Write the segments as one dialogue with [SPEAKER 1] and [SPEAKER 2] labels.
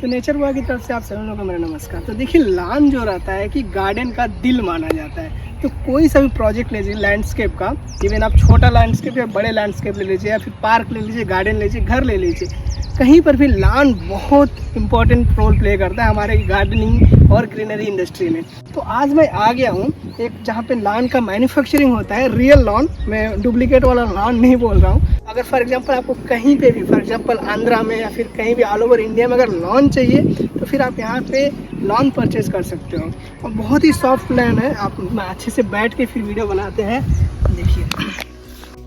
[SPEAKER 1] तो नेचर बुआ की तरफ से आप सभी लोगों को मेरा नमस्कार। तो देखिए, लॉन जो रहता है कि गार्डन का दिल माना जाता है। तो कोई सा भी प्रोजेक्ट ले लीजिए लैंडस्केप का, इवन आप छोटा लैंडस्केप या बड़े लैंडस्केप ले लीजिए, या फिर पार्क ले लीजिए, गार्डन ले लीजिए, घर ले लीजिए, कहीं पर भी लॉन बहुत इंपॉर्टेंट रोल प्ले करता है हमारे गार्डनिंग और ग्रीनरी इंडस्ट्री में। तो आज मैं आ गया हूँ एक जहाँ पे लॉन का मैन्युफैक्चरिंग होता है, रियल लॉन, मैं डुप्लीकेट वाला लॉन नहीं बोल रहा हूँ। अगर फॉर एग्जांपल आपको कहीं पे भी, फॉर एग्जांपल आंध्रा में या फिर कहीं भी ऑल ओवर इंडिया में अगर लॉन चाहिए तो फिर आप यहाँ पे लॉन परचेज कर सकते हो। और बहुत ही सॉफ्ट लैंड है, आप अच्छे से बैठ के फिर वीडियो बनाते हैं। देखिए,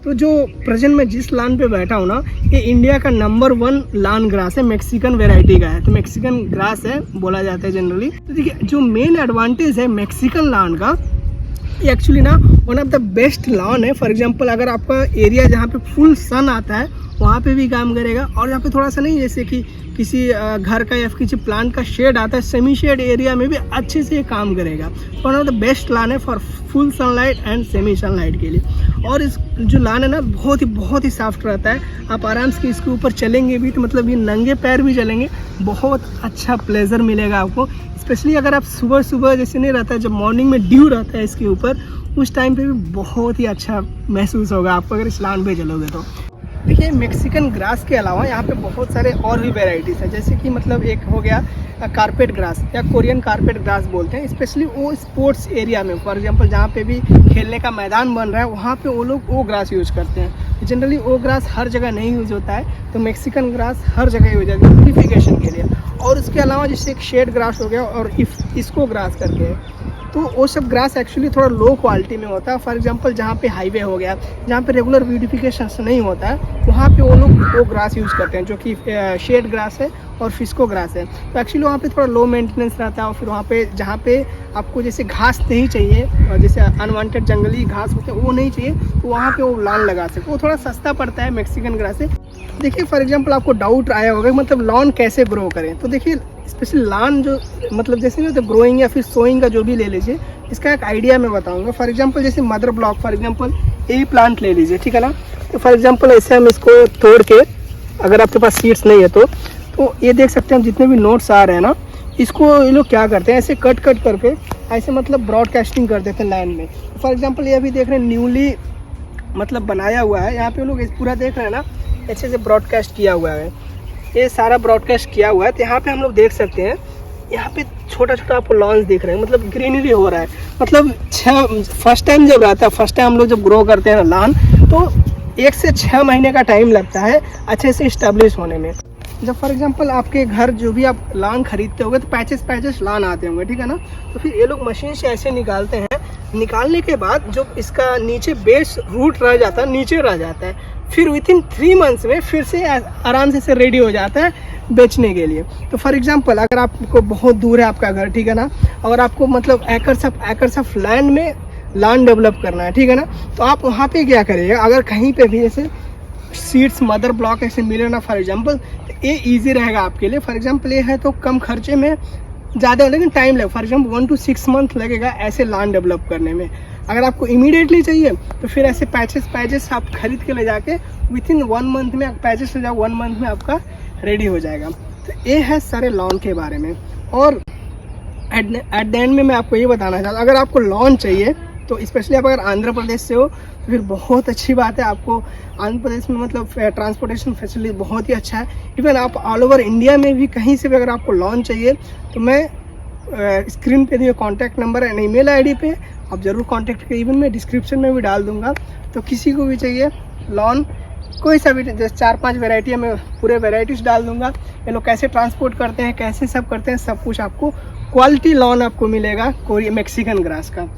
[SPEAKER 1] तो जो प्रेजेंट में जिस लॉन पे बैठा हूँ ना, ये इंडिया का नंबर 1 लॉन ग्रास है, मैक्सिकन वेराइटी का है। तो मैक्सिकन ग्रास है बोला जाता है जनरली। तो देखिए, जो मेन एडवांटेज है मैक्सिकन लॉन का, ये एक्चुअली ना one of the best lawn है। फॉर एग्जांपल अगर आपका एरिया जहाँ पे फुल सन आता है वहाँ पे भी काम करेगा, और यहाँ पे थोड़ा सा नहीं, जैसे कि किसी घर का या किसी प्लांट का शेड आता है, सेमी शेड एरिया में भी अच्छे से ये काम करेगा। One of the best lawn है for full sunlight and semi sunlight के लिए। और इस जो लॉन है ना बहुत ही सॉफ्ट रहता है। आप आराम से इसके ऊपर चलेंगे भी तो मतलब ये नंगे पैर भी चलेंगे, बहुत अच्छा प्लेजर मिलेगा आपको। स्पेशली अगर आप सुबह सुबह जैसे नहीं रहता है, जब मॉर्निंग में ड्यू रहता है इसके ऊपर, उस टाइम पे भी बहुत ही अच्छा महसूस होगा आपको अगर इस लॉन पे चलोगे तो। देखिए, मैक्सिकन ग्रास के अलावा यहाँ पे बहुत सारे और भी वेराइटीज़ हैं, जैसे कि मतलब एक हो गया कारपेट ग्रास या कोरियन कारपेट ग्रास बोलते हैं। स्पेशली वो स्पोर्ट्स एरिया में, फॉर एग्जांपल जहाँ पे भी खेलने का मैदान बन रहा है वहाँ पे वो लोग वो ग्रास यूज़ करते हैं। जनरली वो ग्रास हर जगह नहीं यूज़ होता है, तो मैक्सिकन ग्रास हर जगह यूज होता है ब्यूटिफिकेशन के लिए। और उसके अलावा जैसे एक शेड ग्रास हो गया और इसको ग्रास करके है, तो वो सब ग्रास एक्चुअली थोड़ा लो क्वालिटी में होता है। फॉर एग्जांपल जहाँ पे हाईवे हो गया, जहाँ पे रेगुलर ब्यूटिफिकेशन नहीं होता है, वहाँ पे वो लोग वो ग्रास यूज़ करते हैं, जो कि शेड ग्रास है और फिस्को ग्रास है। तो एक्चुअली वहाँ पे थोड़ा लो मेंटेनेंस रहता है। और फिर वहाँ पे जहाँ पे आपको जैसे घास नहीं चाहिए, जैसे अनवांटेड जंगली घास होते हैं वो नहीं चाहिए, तो वहाँ पे वो लॉन लगा सकते। वो थोड़ा सस्ता पड़ता है मैक्सिकन ग्रास से। देखिए, फॉर एग्जांपल आपको डाउट आया होगा मतलब लॉन कैसे ग्रो करें। तो देखिए, स्पेशली लॉन जो मतलब जैसे ना, तो ग्रोइंग या फिर सोइंग का जो भी ले लीजिए, इसका एक आइडिया मैं बताऊंगा। फॉर एग्जांपल जैसे मदर ब्लॉक, फॉर एग्जांपल ये प्लांट ले लीजिए, ठीक है ना। तो फॉर एग्जांपल ऐसे हम इसको तोड़ के, अगर आपके पास सीड्स नहीं है तो ये देख सकते हैं हम जितने भी नोट्स आ रहे हैं ना, इसको ये लोग क्या करते हैं, ऐसे कट करके ऐसे मतलब ब्रॉडकास्टिंग कर देते हैं लैंड में। फॉर एग्जाम्पल ये अभी देख रहे हैं न्यूली मतलब बनाया हुआ है, यहाँ पे लोग पूरा देख रहे हैं ना, अच्छे से ब्रॉडकास्ट किया हुआ है, ये सारा ब्रॉडकास्ट किया हुआ है। तो यहाँ पे हम लोग देख सकते हैं, यहाँ पे छोटा छोटा आपको लॉन्स दिख रहे हैं, मतलब ग्रीनरी हो रहा है। मतलब फर्स्ट टाइम जब रहता है, फर्स्ट टाइम हम लोग जब ग्रो करते हैं लॉन, तो 1 से 6 महीने का टाइम लगता है अच्छे से इस्टेब्लिश होने में। जब फॉर एग्जांपल आपके घर जो भी आप लॉन खरीदते होंगे तो पैचेस लॉन आते होंगे, ठीक है ना। तो फिर ये लोग मशीन से ऐसे निकालते हैं, निकालने के बाद जो इसका नीचे बेस रूट रह जाता है, नीचे रह जाता है, फिर विथिन 3 मंथ्स में फिर से आराम से रेडी हो जाता है बेचने के लिए। तो फॉर एग्जांपल अगर आपको बहुत दूर है आपका घर, ठीक है ना, और आपको मतलब एकर्स ऑफ लैंड में लॉन डेवलप करना है, ठीक है ना, तो आप वहाँ पे क्या करिएगा, अगर कहीं पे भी जैसे सीड्स मदर ब्लॉक ऐसे मिले ना फॉर एग्जांपल, तो ये ईजी रहेगा आपके लिए। फॉर एग्जांपल ये है तो कम खर्चे में ज़्यादा, लेकिन टाइम लगेगा। फॉर एग्जांपल 1 to 6 मंथ लगेगा ऐसे लॉन डेवलप करने में। अगर आपको इमीडिएटली चाहिए तो फिर ऐसे पैचेस आप खरीद के ले जाके विथिन 1 मंथ में पैचेस ले जाओ, 1 मंथ में आपका रेडी हो जाएगा। तो ये है सारे लॉन के बारे में। और एट द एंड में मैं आपको ये बताना चाहता हूँ, अगर आपको लॉन चाहिए तो स्पेशली आप अगर आंध्र प्रदेश से हो तो फिर बहुत अच्छी बात है। आपको आंध्र प्रदेश में मतलब ट्रांसपोर्टेशन फैसिलिटी बहुत ही अच्छा है। इवन आप ऑल ओवर इंडिया में भी कहीं से भी अगर आपको लॉन चाहिए तो मैं स्क्रीन पे दिए contact number and email ID पे आप ज़रूर कॉन्टैक्ट करिए। इवन मैं डिस्क्रिप्शन में भी डाल दूँगा। तो किसी को भी चाहिए लॉन, कोई सा भी, जैसे 4-5 वेराइटी मैं पूरे वेराइटीज़ डाल दूँगा। ये लोग कैसे ट्रांसपोर्ट करते हैं, कैसे सब करते हैं, सब कुछ आपको क्वालिटी लॉन आपको मिलेगा कोरियन मैक्सिकन ग्रास का।